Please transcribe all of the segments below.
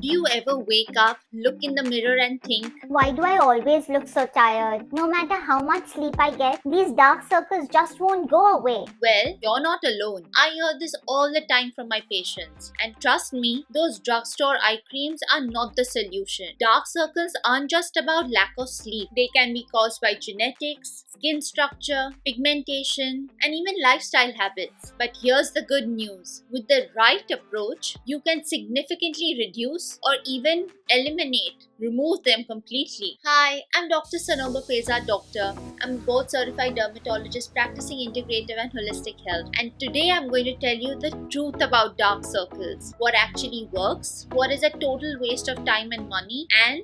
Do you ever wake up, look in the mirror and think, Why do I always look so tired? No matter how much sleep I get, these dark circles just won't go away. well, you're not alone. I hear this all the time from my patients. And trust me, those drugstore eye creams are not the solution. Dark circles aren't just about lack of sleep. They can be caused by genetics, skin structure, pigmentation, and even lifestyle habits. But here's the good news. With the right approach, you can significantly reduce or even remove them completely. Hi, I'm Dr. Sanoba Peza Doctor. I'm a board certified dermatologist practicing integrative and holistic health. And today I'm going to tell you the truth about dark circles, what actually works, what is a total waste of time and money, and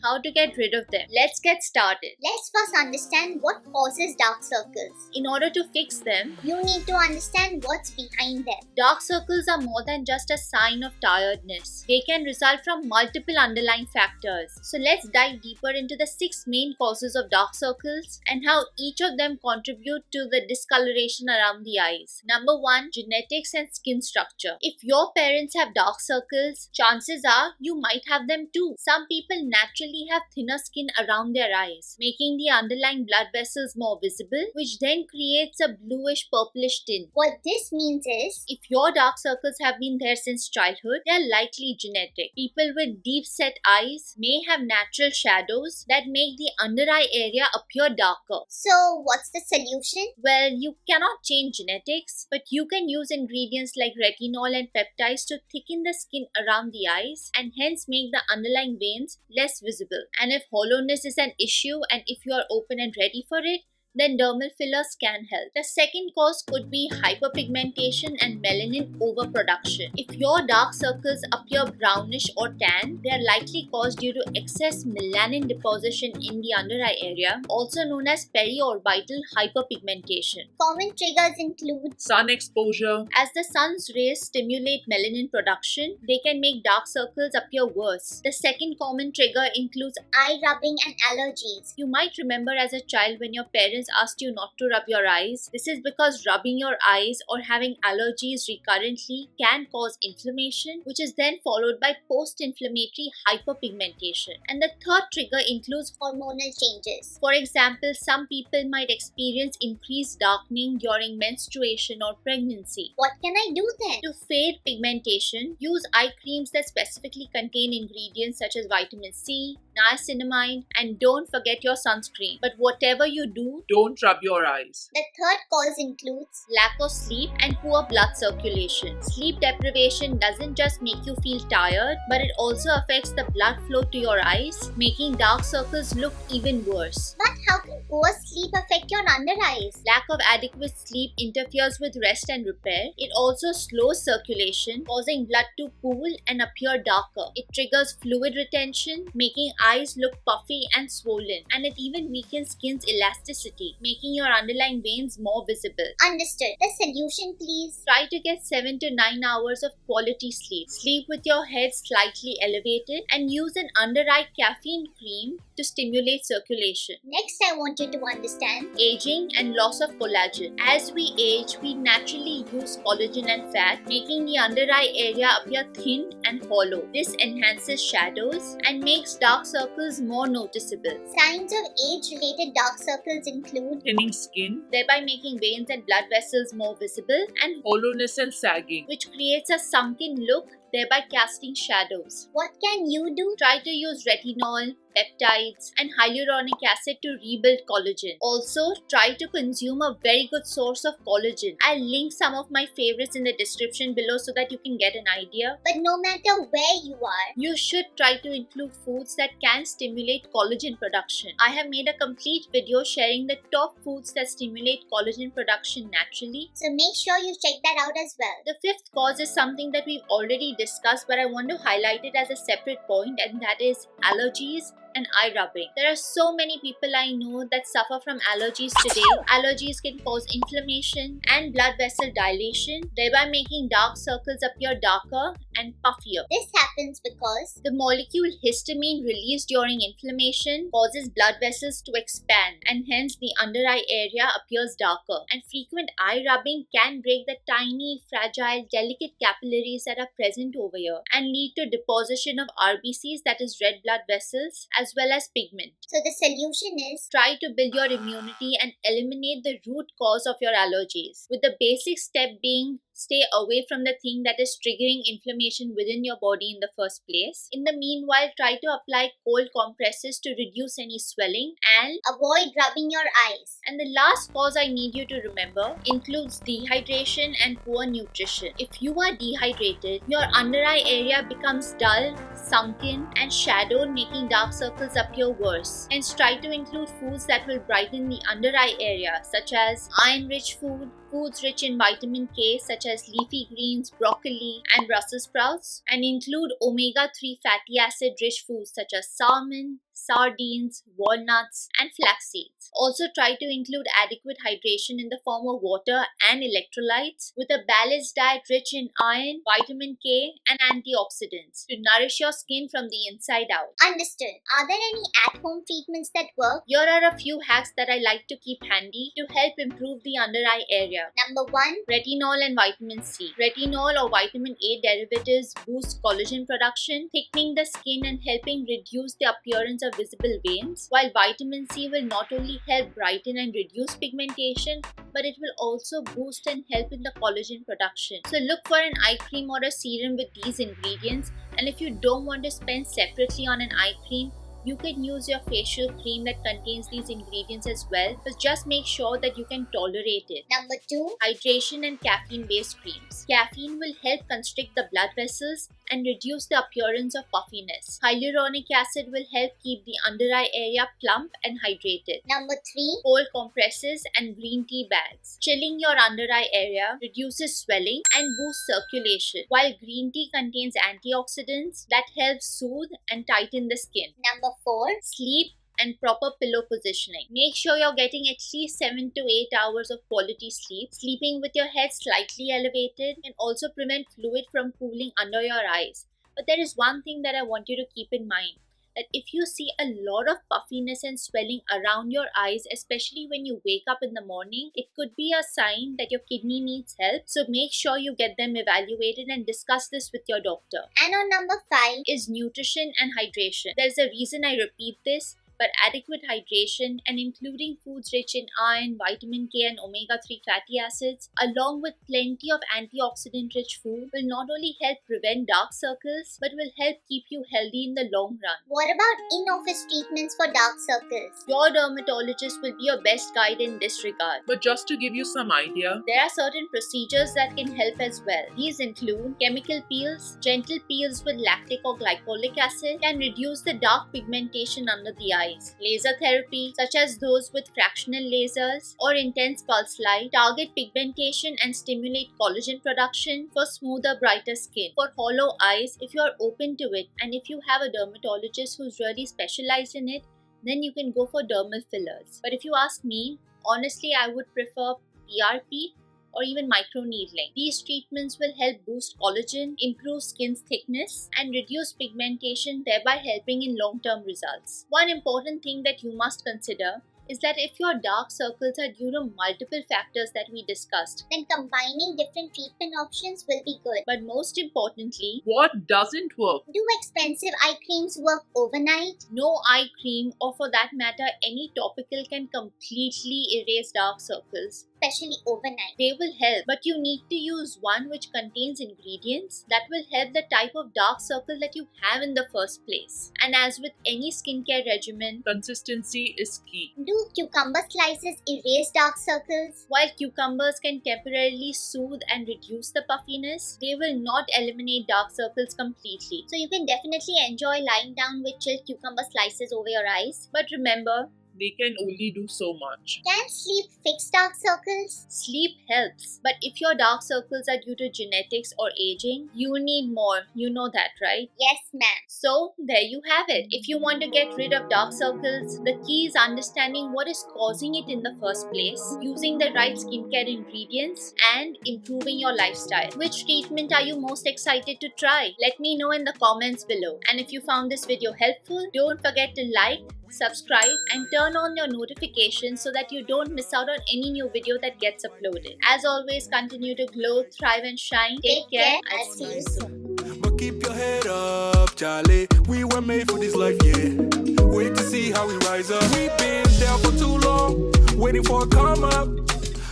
how to get rid of them. Let's get started. Let's first understand what causes dark circles. In order to fix them, You need to understand what's behind them. dark circles are more than just a sign of tiredness. They can result from multiple underlying factors. So let's dive deeper into the 6 main causes of dark circles and how each of them contribute to the discoloration around the eyes. Number 1, genetics and skin structure. If your parents have dark circles, chances are you might have them too. Some people naturally have thinner skin around their eyes, making the underlying blood vessels more visible, which then creates a bluish purplish tint. What this means is, If your dark circles have been there since childhood, they are likely genetic. People with deep set eyes may have natural shadows that make the under eye area appear darker. so what's the solution? Well, you cannot change genetics, but you can use ingredients like retinol and peptides to thicken the skin around the eyes and hence make the underlying veins less visible. And if hollowness is an issue and if you are open and ready for it, then dermal fillers can help. The second cause could be hyperpigmentation and melanin overproduction. If your dark circles appear brownish or tan, they are likely caused due to excess melanin deposition in the under eye area, also known as periorbital hyperpigmentation. Common triggers include Sun exposure, As the sun's rays stimulate melanin production, they can make dark circles appear worse. The second common trigger includes eye rubbing and allergies. You might remember as a child when your parents asked you not to rub your eyes. This is because rubbing your eyes or having allergies recurrently can cause inflammation, which is then followed by post-inflammatory hyperpigmentation. And the third trigger includes, Hormonal changes. for example, some people might experience increased darkening during menstruation or pregnancy. What can I do then? To fade pigmentation, use eye creams that specifically contain ingredients such as vitamin C, niacinamide, and don't forget your sunscreen. But whatever you do, don't rub your eyes. The third cause includes lack of sleep and poor blood circulation. Sleep deprivation doesn't just make you feel tired, but it also affects the blood flow to your eyes, making dark circles look even worse. But how can poor sleep affect your under eyes? Lack of adequate sleep interferes with rest and repair. It also slows circulation, causing blood to pool and appear darker. It triggers fluid retention, making eyes look puffy and swollen, and it even weakens skin's elasticity, making your underlying veins more visible. Understood. The solution, please. Try to get 7 to 9 hours of quality sleep. Sleep with your head slightly elevated and use an under eye caffeine cream to stimulate circulation. Next, I want you to understand Aging and loss of collagen. As we age, we naturally use collagen and fat, making the under eye area appear thin and hollow. This enhances shadows and makes dark circles more noticeable, signs of age-related dark circles include Thinning skin, thereby making veins and blood vessels more visible, and hollowness and sagging. which creates a sunken look, thereby casting shadows. what can you do? Try to use retinol, peptides, and hyaluronic acid to rebuild collagen. Also, try to consume a very good source of collagen. I'll link some of my favorites in the description below so that you can get an idea. But no matter where you are, You should try to include foods that can stimulate collagen production. I have made a complete video sharing the top foods that stimulate collagen production naturally. so make sure you check that out as well. The fifth cause is something that we've already discussed, but I want to highlight it as a separate point, and that is allergies and eye rubbing. There are so many people I know that suffer from allergies today. Allergies can cause inflammation and blood vessel dilation, thereby making dark circles appear darker and puffier. This happens because The molecule histamine released during inflammation causes blood vessels to expand, and hence the under eye area appears darker. And frequent eye rubbing can break the tiny, fragile, delicate capillaries that are present over here and lead to deposition of RBCs, that is red blood vessels, as well as pigment. so the solution is Try to build your immunity and eliminate the root cause of your allergies, with the basic step being stay away from the thing that is triggering inflammation within your body in the first place. In the meanwhile, try to apply cold compresses to reduce any swelling, and avoid rubbing your eyes. the last cause I need you to remember includes dehydration and poor nutrition. If you are dehydrated, your under eye area becomes dull, sunken, and shadowed, making dark circles appear worse. Hence, try to include foods that will brighten the under eye area, such as iron-rich foods rich in vitamin K, such as leafy greens, broccoli, and Brussels sprouts, and include omega-3 fatty acid-rich foods such as salmon, sardines, walnuts, and flax seeds. Also, try to include adequate hydration in the form of water and electrolytes, with a balanced diet rich in iron, vitamin K, and antioxidants to nourish your skin from the inside out. Understood. Are there any at-home treatments that work? Here are a few hacks that I like to keep handy to help improve the under eye area. Number 1. Retinol and vitamin C. Retinol or vitamin A derivatives boost collagen production, thickening the skin and helping reduce the appearance of visible veins, while vitamin C will not only help brighten and reduce pigmentation, but it will also boost and help in the collagen production. So look for an eye cream or a serum with these ingredients, and if you don't want to spend separately on an eye cream, you can use your facial cream that contains these ingredients as well, but just make sure that you can tolerate it. Number 2. Hydration and caffeine-based creams. Caffeine will help constrict the blood vessels and reduce the appearance of puffiness. Hyaluronic acid will help keep the under eye area plump and hydrated. Number 3. Cold compresses and green tea bags. Chilling your under eye area reduces swelling and boosts circulation, while green tea contains antioxidants that help soothe and tighten the skin. Number 4. Sleep and proper pillow positioning. Make sure you're getting at least 7 to 8 hours of quality sleep. Sleeping with your head slightly elevated can also prevent fluid from pooling under your eyes. But there is one thing that I want you to keep in mind, that if you see a lot of puffiness and swelling around your eyes, especially when you wake up in the morning, it could be a sign that your kidney needs help. So make sure you get them evaluated and discuss this with your doctor. And on number 5 Is nutrition and hydration. There's a reason I repeat this, but adequate hydration and including foods rich in iron, vitamin K, and omega-3 fatty acids, along with plenty of antioxidant-rich food, will not only help prevent dark circles, but will help keep you healthy in the long run. What about in-office treatments for dark circles? Your dermatologist will be your best guide in this regard. But just to give you some idea, There are certain procedures that can help as well. These include chemical peels. Gentle peels with lactic or glycolic acid can reduce the dark pigmentation under the eyes. Laser therapy, such as those with fractional lasers or intense pulse light, target pigmentation and stimulate collagen production for smoother, brighter skin. For hollow eyes, if you are open to it and if you have a dermatologist who's really specialized in it, then you can go for dermal fillers. But if you ask me, honestly, I would prefer PRP or even microneedling. These treatments will help boost collagen, improve skin's thickness, and reduce pigmentation, thereby helping in long-term results. One important thing that you must consider is that if your dark circles are due to multiple factors that we discussed, Then combining different treatment options will be good. but most importantly, what doesn't work? Do expensive eye creams work overnight? no eye cream, or for that matter any topical, can completely erase dark circles. Especially overnight. They will help, but you need to use one which contains ingredients that will help the type of dark circle that you have in the first place. And as with any skincare regimen, Consistency is key. Do cucumber slices erase dark circles? while cucumbers can temporarily soothe and reduce the puffiness, they will not eliminate dark circles completely. So you can definitely enjoy lying down with chilled cucumber slices over your eyes. But remember, they can only do so much. Can sleep fix dark circles? Sleep helps, but if your dark circles are due to genetics or aging, you need more. You know that, right? Yes, ma'am. So, there you have it. If you want to get rid of dark circles, the key is understanding what is causing it in the first place, using the right skincare ingredients, and improving your lifestyle. Which treatment are you most excited to try? Let me know in the comments below. And if you found this video helpful, don't forget to like, subscribe, and turn on your notifications so that you don't miss out on any new video that gets uploaded. As always, continue to glow, thrive, and shine. Take care. I'll see you soon. But keep your head up, Charlie. We were made for this life, yeah. Wait to see how we rise up. We've been down for too long, waiting for a come up.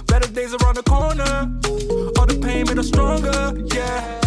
Better days around the corner. All the pain made us stronger, yeah.